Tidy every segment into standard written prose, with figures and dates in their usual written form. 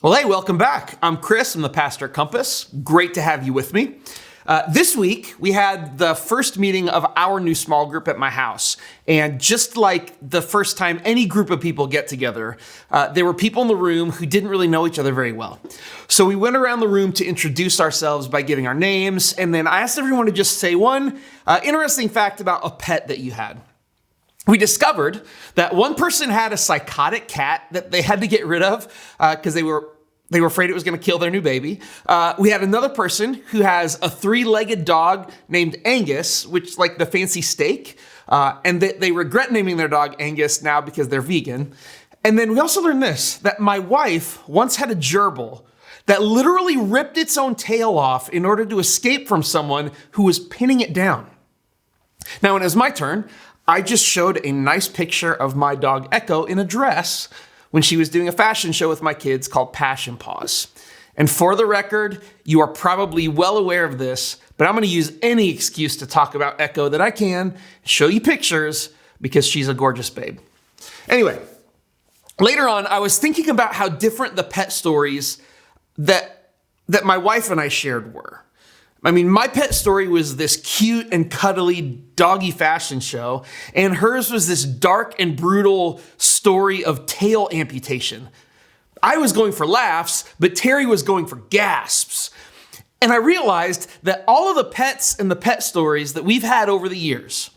Well, hey, welcome back. I'm Chris. I'm the pastor at Compass. Great to have you with me. This week, we had the first meeting of our new small group at my house. And just like the first time any group of people get together, there were people in the room who didn't really know each other very well. So we went around the room to introduce ourselves by giving our names. And then I asked everyone to just say one interesting fact about a pet that you had. We discovered that one person had a psychotic cat that they had to get rid of because they were afraid it was going to kill their new baby. We had another person who has a three-legged dog named Angus, which like the fancy steak, and they regret naming their dog Angus now because they're vegan. And then we also learned this, that my wife once had a gerbil that literally ripped its own tail off in order to escape from someone who was pinning it down. Now, when it was my turn, I just showed a nice picture of my dog Echo in a dress when she was doing a fashion show with my kids called Passion Paws. And for the record, you are probably well aware of this, but I'm going to use any excuse to talk about Echo that I can, show you pictures, because she's a gorgeous babe. Anyway, later on, I was thinking about how different the pet stories that my wife and I shared were. I mean, my pet story was this cute and cuddly doggy fashion show, and hers was this dark and brutal story of tail amputation. I was going for laughs, but Terry was going for gasps. And I realized that all of the pets and the pet stories that we've had over the years,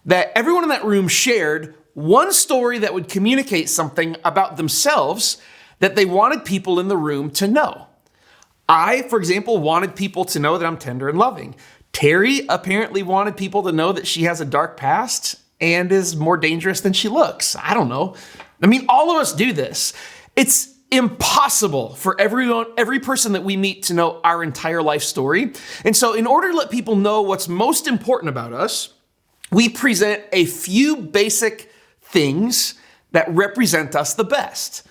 that everyone in that room shared one story that would communicate something about themselves that they wanted people in the room to know. I, for example, wanted people to know that I'm tender and loving. Terry apparently wanted people to know that she has a dark past and is more dangerous than she looks. I don't know. I mean, all of us do this. It's impossible for every person that we meet to know our entire life story. And so in order to let people know what's most important about us, we present a few basic things that represent us the best.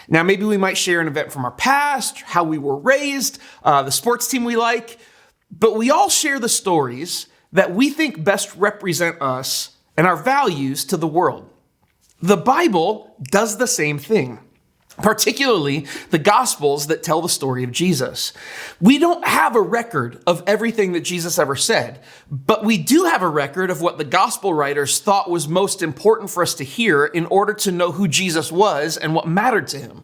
Now, maybe we might share an event from our past, how we were raised, the sports team we like, but we all share the stories that we think best represent us and our values to the world. The Bible does the same thing, particularly the Gospels that tell the story of Jesus. We don't have a record of everything that Jesus ever said, but we do have a record of what the Gospel writers thought was most important for us to hear in order to know who Jesus was and what mattered to him.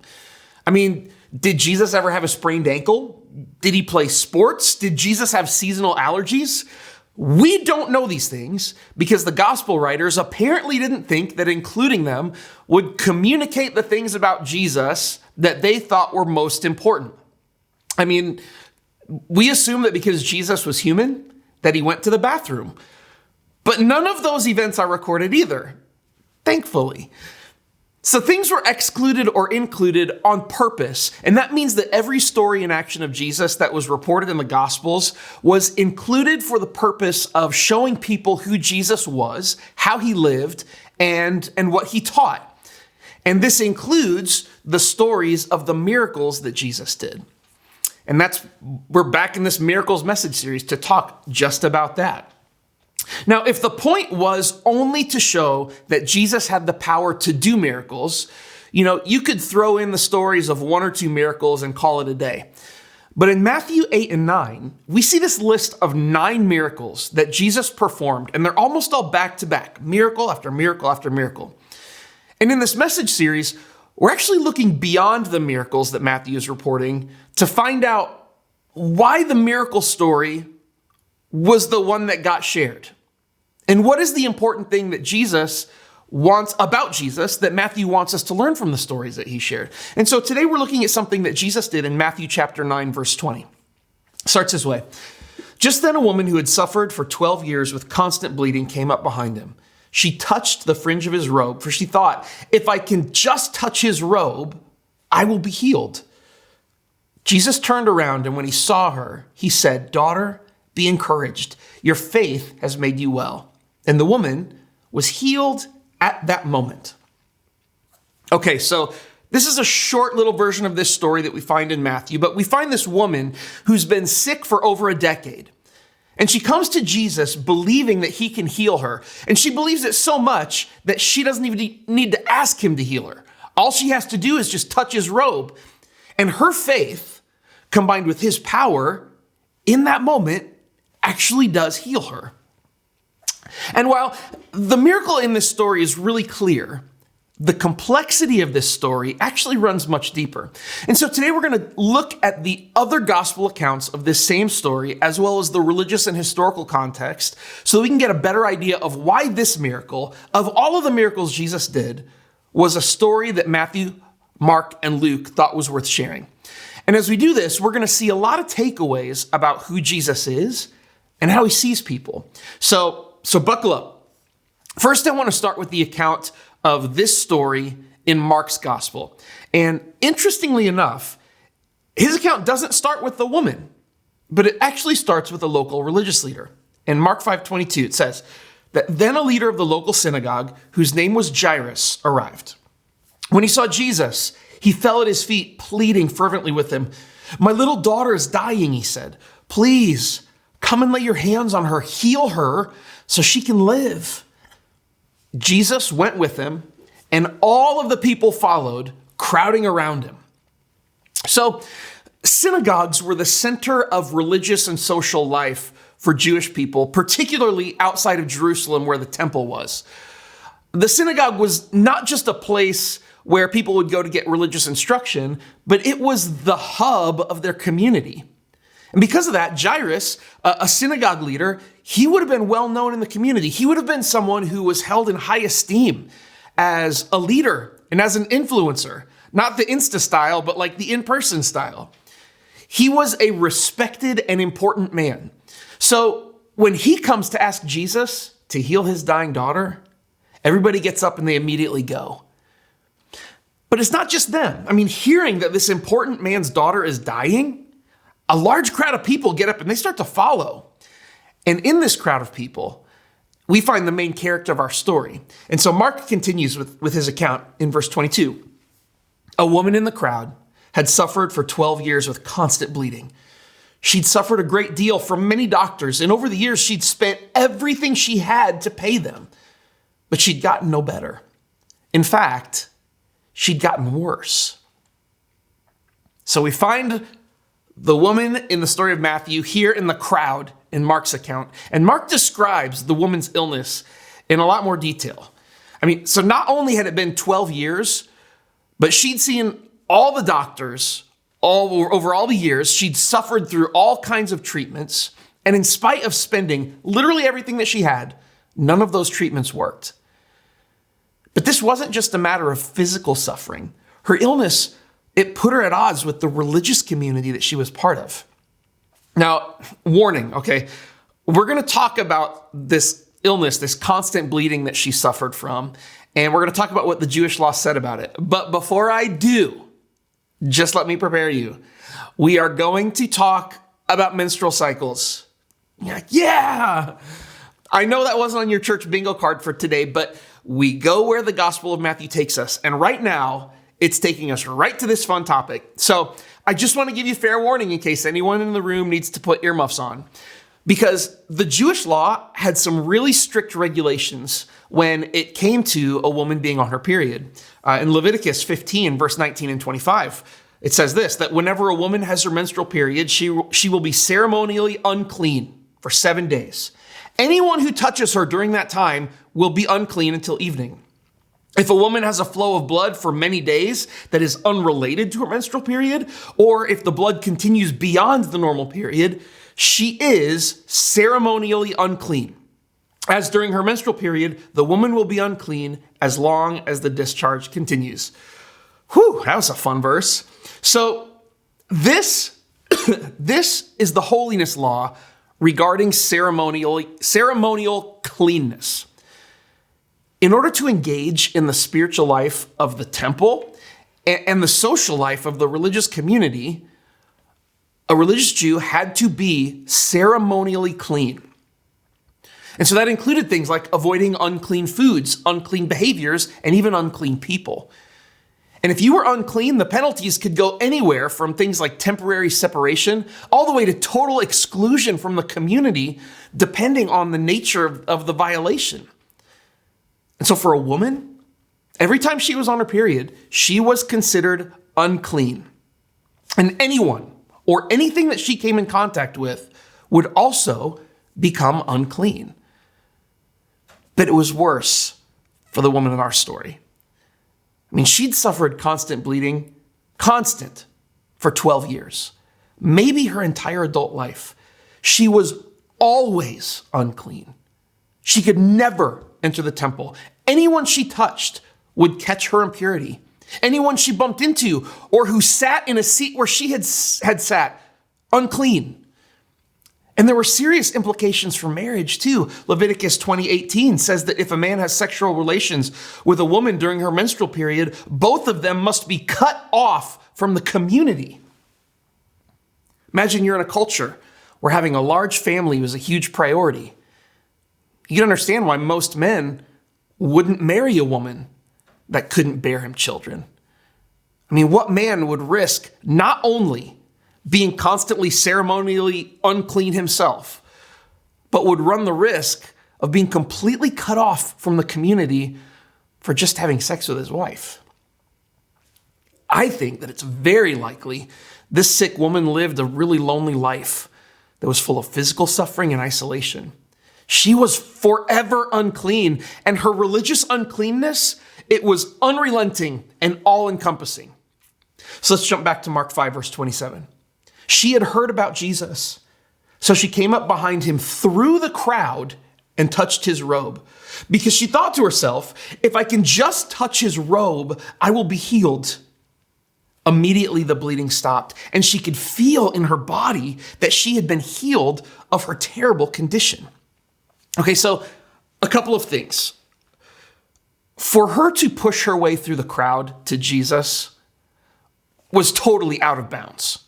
I mean, did Jesus ever have a sprained ankle? Did he play sports? Did Jesus have seasonal allergies? We don't know these things because the gospel writers apparently didn't think that including them would communicate the things about Jesus that they thought were most important. I mean, we assume that because Jesus was human, that he went to the bathroom. But none of those events are recorded either, thankfully. So things were excluded or included on purpose. And that means that every story and action of Jesus that was reported in the Gospels was included for the purpose of showing people who Jesus was, how he lived, and what he taught. And this includes the stories of the miracles that Jesus did. And we're back in this miracles message series to talk just about that. Now, if the point was only to show that Jesus had the power to do miracles, you could throw in the stories of one or two miracles and call it a day. But in Matthew 8 and 9, we see this list of 9 miracles that Jesus performed, and they're almost all back to back, miracle after miracle after miracle. And in this message series, we're actually looking beyond the miracles that Matthew is reporting to find out why the miracle story was the one that got shared. And what is the important thing that Jesus wants about Jesus that Matthew wants us to learn from the stories that he shared? And so today we're looking at something that Jesus did in Matthew chapter 9, verse 20. It starts this way. Just then a woman who had suffered for 12 years with constant bleeding came up behind him. She touched the fringe of his robe, for she thought, if I can just touch his robe, I will be healed. Jesus turned around, and when he saw her, he said, "Daughter, be encouraged. Your faith has made you well." And the woman was healed at that moment. Okay, so this is a short little version of this story that we find in Matthew, but we find this woman who's been sick for over a decade. And she comes to Jesus believing that he can heal her. And she believes it so much that she doesn't even need to ask him to heal her. All she has to do is just touch his robe. And her faith, combined with his power, in that moment, actually does heal her. And while the miracle in this story is really clear, the complexity of this story actually runs much deeper. And so today we're going to look at the other gospel accounts of this same story, as well as the religious and historical context, so that we can get a better idea of why this miracle, of all of the miracles Jesus did, was a story that Matthew, Mark, and Luke thought was worth sharing. And as we do this, we're going to see a lot of takeaways about who Jesus is and how he sees people. So buckle up. First, I want to start with the account of this story in Mark's gospel. And interestingly enough, his account doesn't start with the woman, but it actually starts with a local religious leader. In Mark 5:22, it says that then a leader of the local synagogue, whose name was Jairus, arrived. When he saw Jesus, he fell at his feet, pleading fervently with him. "My little daughter is dying," he said. "Please come and lay your hands on her, heal her so she can live." Jesus went with him, and all of the people followed, crowding around him. So, synagogues were the center of religious and social life for Jewish people, particularly outside of Jerusalem where the temple was. The synagogue was not just a place where people would go to get religious instruction, but it was the hub of their community. And because of that, Jairus, a synagogue leader, he would have been well known in the community. He would have been someone who was held in high esteem as a leader and as an influencer, not the Insta style, but like the in-person style. He was a respected and important man. So when he comes to ask Jesus to heal his dying daughter, everybody gets up and they immediately go. But it's not just them. I mean, hearing that this important man's daughter is dying, a large crowd of people get up and they start to follow. And in this crowd of people, we find the main character of our story. And so Mark continues with his account in verse 22. A woman in the crowd had suffered for 12 years with constant bleeding. She'd suffered a great deal from many doctors, and over the years she'd spent everything she had to pay them. But she'd gotten no better. In fact, she'd gotten worse. So we find the woman in the story of Matthew here in the crowd in Mark's account. And Mark describes the woman's illness in a lot more detail. I mean, so not only had it been 12 years, but she'd seen all the doctors over all the years. She'd suffered through all kinds of treatments. And in spite of spending literally everything that she had, none of those treatments worked. But this wasn't just a matter of physical suffering. Her illness, it put her at odds with the religious community that she was part of. Now, warning, okay? We're going to talk about this illness, this constant bleeding that she suffered from, and we're going to talk about what the Jewish law said about it. But before I do, just let me prepare you. We are going to talk about menstrual cycles. Yeah! I know that wasn't on your church bingo card for today, but we go where the Gospel of Matthew takes us. And right now, it's taking us right to this fun topic. So I just want to give you fair warning in case anyone in the room needs to put earmuffs on, because the Jewish law had some really strict regulations when it came to a woman being on her period. In Leviticus 15, verse 19 and 25, it says this, that whenever a woman has her menstrual period, she will be ceremonially unclean for 7 days. Anyone who touches her during that time will be unclean until evening. If a woman has a flow of blood for many days that is unrelated to her menstrual period, or if the blood continues beyond the normal period, she is ceremonially unclean. As during her menstrual period, the woman will be unclean as long as the discharge continues. Whew, that was a fun verse. So this is the holiness law regarding ceremonial cleanness. In order to engage in the spiritual life of the temple and the social life of the religious community, a religious Jew had to be ceremonially clean. And so that included things like avoiding unclean foods, unclean behaviors, and even unclean people. And if you were unclean, the penalties could go anywhere from things like temporary separation all the way to total exclusion from the community, depending on the nature of the violation. And so for a woman, every time she was on her period, she was considered unclean. And anyone or anything that she came in contact with would also become unclean. But it was worse for the woman in our story. I mean, she'd suffered constant bleeding, constant, for 12 years, maybe her entire adult life. She was always unclean. She could never enter the temple. Anyone she touched would catch her impurity. Anyone she bumped into or who sat in a seat where she had sat, unclean. And there were serious implications for marriage too. Leviticus 20:18 says that if a man has sexual relations with a woman during her menstrual period, both of them must be cut off from the community. Imagine you're in a culture where having a large family was a huge priority. You can understand why most men wouldn't marry a woman that couldn't bear him children. I mean, what man would risk not only being constantly ceremonially unclean himself, but would run the risk of being completely cut off from the community for just having sex with his wife? I think that it's very likely this sick woman lived a really lonely life that was full of physical suffering and isolation. She was forever unclean, and her religious uncleanness, it was unrelenting and all-encompassing. So let's jump back to Mark 5, verse 27. She had heard about Jesus, so she came up behind him through the crowd and touched his robe, because she thought to herself, if I can just touch his robe, I will be healed. Immediately the bleeding stopped, and she could feel in her body that she had been healed of her terrible condition. Okay, so a couple of things. For her to push her way through the crowd to Jesus was totally out of bounds.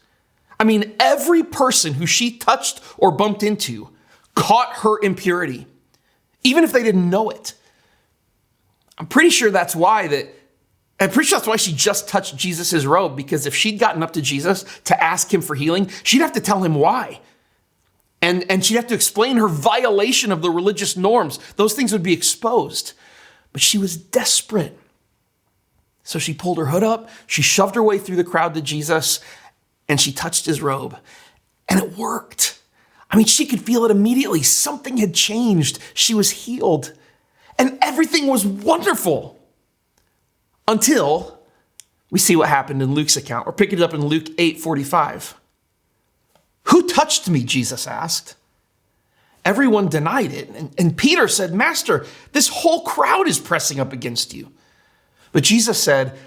I mean, every person who she touched or bumped into caught her impurity, even if they didn't know it. I'm pretty sure that's why she just touched Jesus' robe, because if she'd gotten up to Jesus to ask him for healing, she'd have to tell him why. And she'd have to explain her violation of the religious norms. Those things would be exposed. But she was desperate. So she pulled her hood up, she shoved her way through the crowd to Jesus, and she touched his robe. And it worked. I mean, she could feel it immediately. Something had changed. She was healed. And everything was wonderful. Until we see what happened in Luke's account. We're picking it up in Luke 8:45. Who touched me? Jesus asked. Everyone denied it. And Peter said, Master, this whole crowd is pressing up against you. But Jesus said,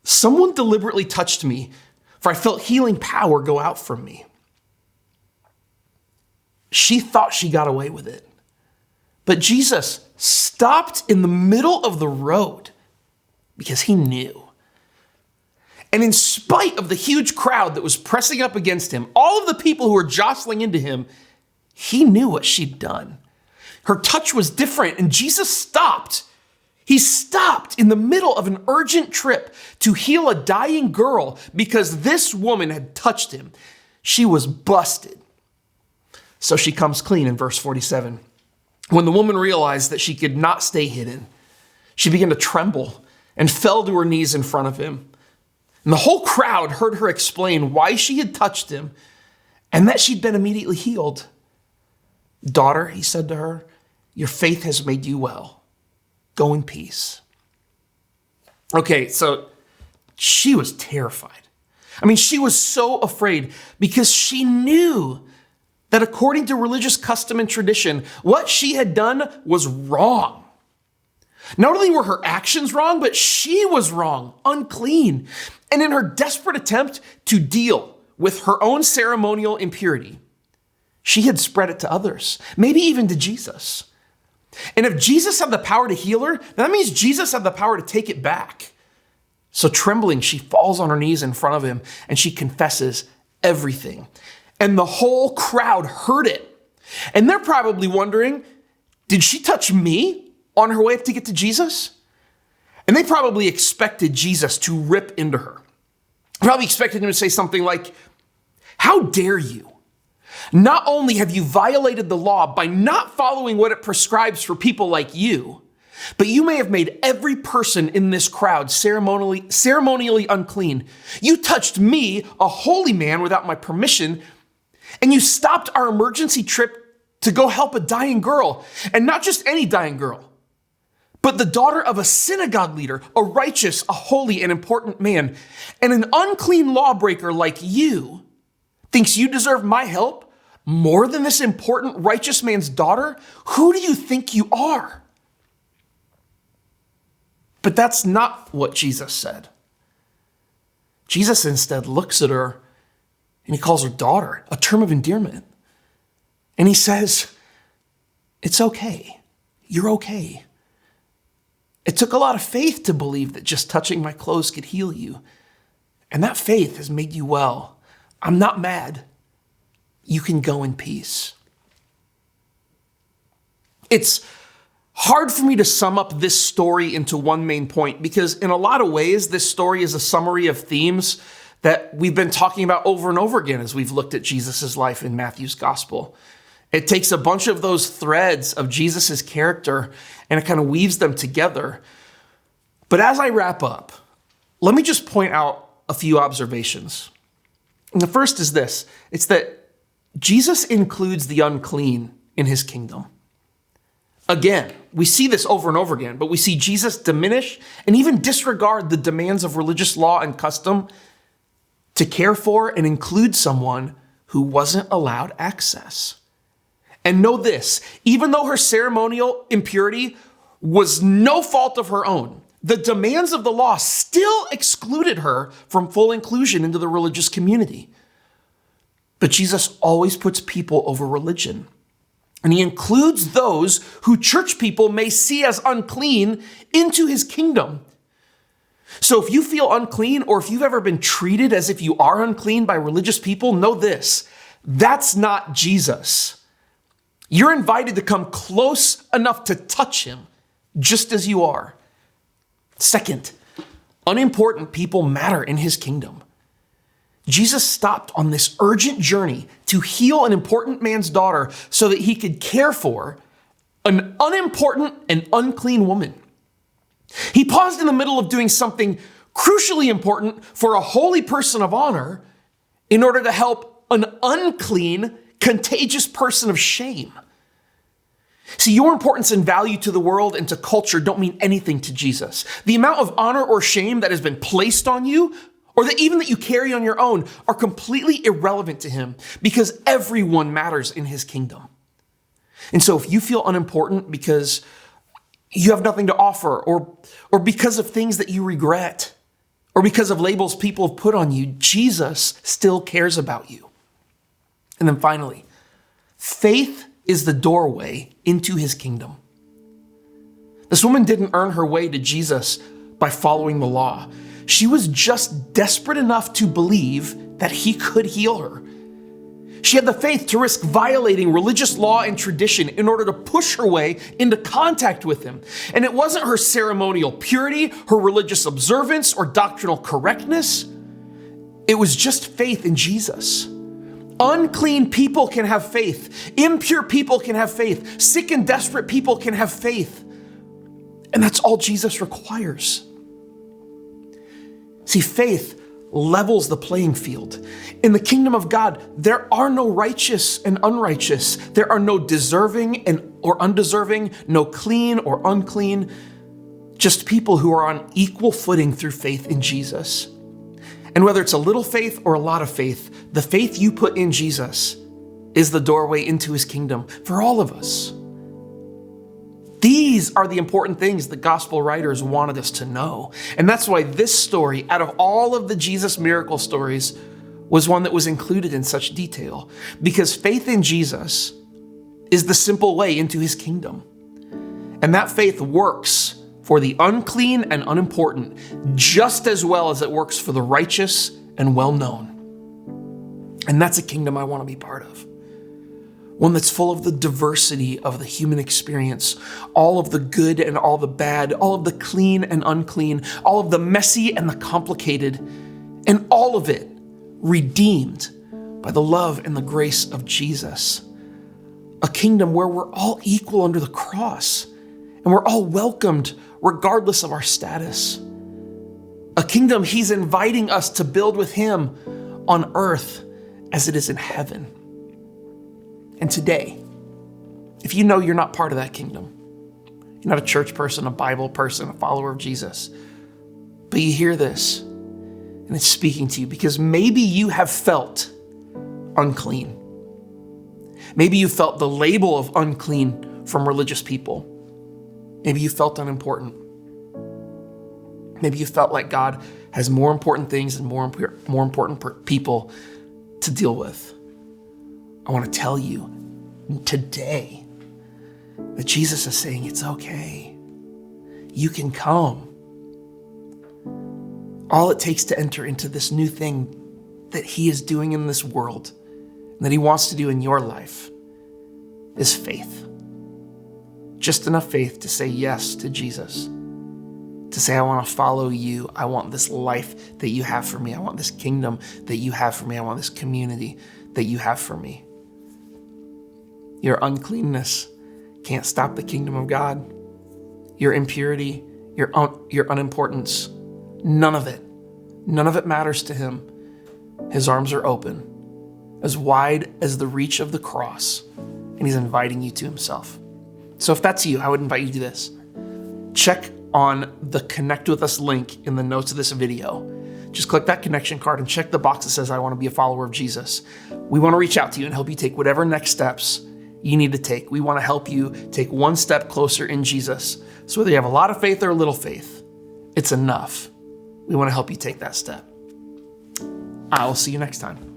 someone deliberately touched me, for I felt healing power go out from me. She thought she got away with it. But Jesus stopped in the middle of the road because he knew. And in spite of the huge crowd that was pressing up against him, all of the people who were jostling into him, he knew what she'd done. Her touch was different, and Jesus stopped. He stopped in the middle of an urgent trip to heal a dying girl because this woman had touched him. She was busted. So she comes clean in verse 47. When the woman realized that she could not stay hidden, she began to tremble and fell to her knees in front of him. And the whole crowd heard her explain why she had touched him and that she'd been immediately healed. Daughter, he said to her, your faith has made you well. Go in peace. Okay, so she was terrified. I mean, she was so afraid because she knew that according to religious custom and tradition, what she had done was wrong. Not only were her actions wrong, but she was wrong, unclean. And in her desperate attempt to deal with her own ceremonial impurity, she had spread it to others, maybe even to Jesus. And if Jesus had the power to heal her, that means Jesus had the power to take it back. So trembling, she falls on her knees in front of him and she confesses everything. And the whole crowd heard it. And they're probably wondering, did she touch me on her way up to get to Jesus? And they probably expected Jesus to rip into her. Probably expected him to say something like, how dare you? Not only have you violated the law by not following what it prescribes for people like you, But you may have made every person in this crowd ceremonially unclean. You touched me, a holy man, without my permission, and you stopped our emergency trip to go help a dying girl. And not just any dying girl, but the daughter of a synagogue leader, a righteous, a holy, and important man. And an unclean lawbreaker like you thinks you deserve my help more than this important, righteous man's daughter? Who do you think you are? But that's not what Jesus said. Jesus instead looks at her and he calls her daughter, a term of endearment. And he says, it's okay. You're okay. It took a lot of faith to believe that just touching my clothes could heal you. And that faith has made you well. I'm not mad. You can go in peace. It's hard for me to sum up this story into one main point because in a lot of ways, this story is a summary of themes that we've been talking about over and over again as we've looked at Jesus' life in Matthew's gospel. It takes a bunch of those threads of Jesus' character and it kind of weaves them together. But as I wrap up, let me just point out a few observations. And the first is this. It's that Jesus includes the unclean in his kingdom. Again, we see this over and over again, but we see Jesus diminish and even disregard the demands of religious law and custom to care for and include someone who wasn't allowed access. And know this, even though her ceremonial impurity was no fault of her own, the demands of the law still excluded her from full inclusion into the religious community. But Jesus always puts people over religion. And he includes those who church people may see as unclean into his kingdom. So if you feel unclean, or if you've ever been treated as if you are unclean by religious people, know this, that's not Jesus. You're invited to come close enough to touch him, just as you are. Second, unimportant people matter in his kingdom. Jesus stopped on this urgent journey to heal an important man's daughter so that he could care for an unimportant and unclean woman. He paused in the middle of doing something crucially important for a holy person of honor in order to help an unclean, contagious person of shame. See, your importance and value to the world and to culture don't mean anything to Jesus. The amount of honor or shame that has been placed on you, or that even that you carry on your own, are completely irrelevant to him because everyone matters in his kingdom. And so if you feel unimportant because you have nothing to offer, or because of things that you regret, or because of labels people have put on you, Jesus still cares about you. And then finally, faith is the doorway into his kingdom. This woman didn't earn her way to Jesus by following the law. She was just desperate enough to believe that he could heal her. She had the faith to risk violating religious law and tradition in order to push her way into contact with him. And it wasn't her ceremonial purity, her religious observance, or doctrinal correctness. It was just faith in Jesus. Unclean people can have faith. Impure people can have faith. Sick and desperate people can have faith. And that's all Jesus requires. See, faith levels the playing field. In the kingdom of God, there are no righteous and unrighteous. There are no deserving or undeserving, no clean or unclean, just people who are on equal footing through faith in Jesus. And whether it's a little faith or a lot of faith, the faith you put in Jesus is the doorway into his kingdom for all of us. These are the important things the gospel writers wanted us to know. And that's why this story, out of all of the Jesus miracle stories, was one that was included in such detail. Because faith in Jesus is the simple way into his kingdom. And that faith works for the unclean and unimportant just as well as it works for the righteous and well-known. And that's a kingdom I want to be part of. One that's full of the diversity of the human experience, all of the good and all the bad, all of the clean and unclean, all of the messy and the complicated, and all of it redeemed by the love and the grace of Jesus. A kingdom where we're all equal under the cross, And we're all welcomed regardless of our status. A kingdom he's inviting us to build with him on earth as it is in heaven. And today, if you know you're not part of that kingdom, you're not a church person, a Bible person, a follower of Jesus, but you hear this and it's speaking to you because maybe you have felt unclean. Maybe you felt the label of unclean from religious people. Maybe you felt unimportant. Maybe you felt like God has more important things and more important people to deal with. I want to tell you today that Jesus is saying it's okay. You can come. All it takes to enter into this new thing that he is doing in this world and that he wants to do in your life is faith. Just enough faith to say yes to Jesus. To say, I want to follow you. I want this life that you have for me. I want this kingdom that you have for me. I want this community that you have for me. Your uncleanness can't stop the kingdom of God. Your impurity, your unimportance, none of it matters to him. His arms are open, as wide as the reach of the cross, and he's inviting you to himself. So if that's you, I would invite you to do this. Check on the Connect With Us link in the notes of this video. Just click that connection card and check the box that says, I want to be a follower of Jesus. We want to reach out to you and help you take whatever next steps you need to take. We want to help you take one step closer in Jesus. So whether you have a lot of faith or a little faith, it's enough. We want to help you take that step. I will see you next time.